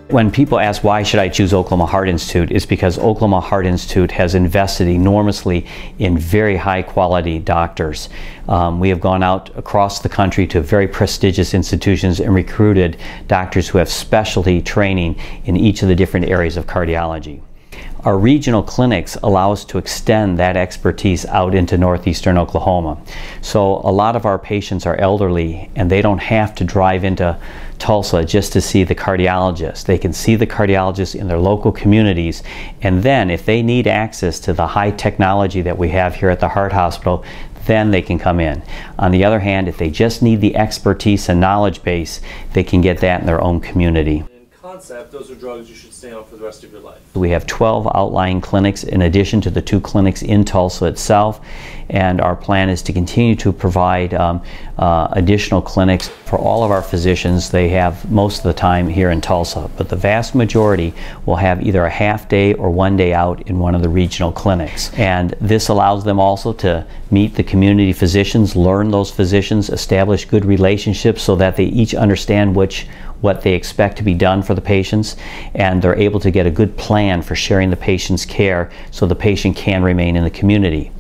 When people ask why should I choose Oklahoma Heart Institute, it's because Oklahoma Heart Institute has invested enormously in very high quality doctors. We have gone out across the country to very prestigious institutions and recruited doctors who have specialty training in each of the different areas of cardiology. Our regional clinics allow us to extend that expertise out into northeastern Oklahoma. So a lot of our patients are elderly and they don't have to drive into Tulsa just to see the cardiologist. They can see the cardiologist in their local communities, and then if they need access to the high technology that we have here at the Heart Hospital, then they can come in. On the other hand, if they just need the expertise and knowledge base, they can get that in their own community. Concept, those are drugs you should stay on for the rest of your life. We have 12 outlying clinics in addition to the 2 clinics in Tulsa itself, and our plan is to continue to provide additional clinics for all of our physicians. They have most of the time here in Tulsa, but the vast majority will have either a half day or 1 day out in one of the regional clinics. And this allows them also to meet the community physicians, learn those physicians, establish good relationships so that they each understand what they expect to be done for the patients, and they're able to get a good plan for sharing the patient's care so the patient can remain in the community.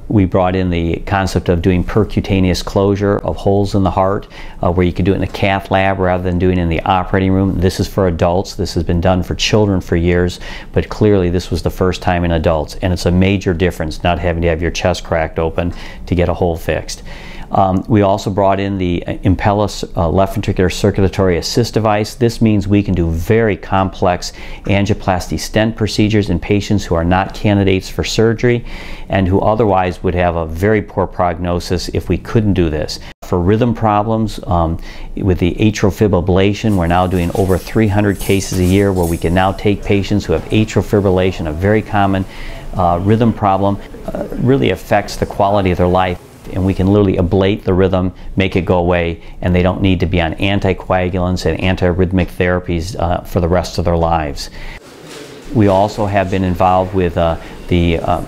We brought in the concept of doing percutaneous closure of holes in the heart, where you can do it in a cath lab rather than doing it in the operating room. This is for adults. This has been done for children for years, but clearly this was the first time in adults, and it's a major difference not having to have your chest cracked open to get a hole fixed. We also brought in the Impeller left ventricular circulatory assist device. This means we can do very complex angioplasty stent procedures in patients who are not candidates for surgery and who otherwise would have a very poor prognosis if we couldn't do this. For rhythm problems, with the atrial fibrillation, we're now doing over 300 cases a year where we can now take patients who have atrial fibrillation, a very common rhythm problem, really affects the quality of their life. And we can literally ablate the rhythm, make it go away, and they don't need to be on anticoagulants and antiarrhythmic therapies for the rest of their lives. We also have been involved with the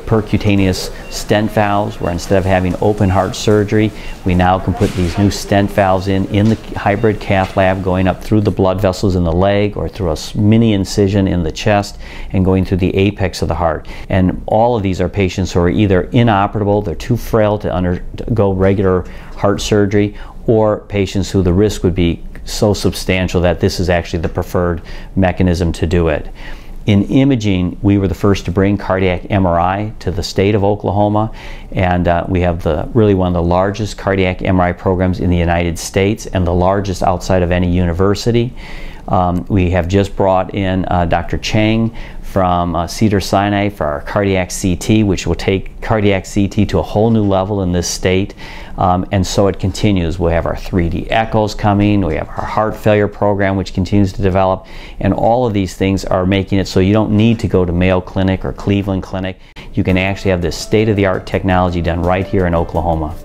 percutaneous stent valves, where instead of having open heart surgery, we now can put these new stent valves in the hybrid cath lab, going up through the blood vessels in the leg or through a mini incision in the chest and going through the apex of the heart. And all of these are patients who are either inoperable, they're too frail to undergo regular heart surgery, or patients who the risk would be so substantial that this is actually the preferred mechanism to do it. In imaging, we were the first to bring cardiac MRI to the state of Oklahoma, and we have really one of the largest cardiac MRI programs in the United States and the largest outside of any university. We have just brought in Dr. Chang from Cedars-Sinai for our cardiac CT, which will take cardiac CT to a whole new level in this state. And so it continues. We have our 3D echoes coming, we have our heart failure program which continues to develop, and all of these things are making it so you don't need to go to Mayo Clinic or Cleveland Clinic. You can actually have this state-of-the-art technology done right here in Oklahoma.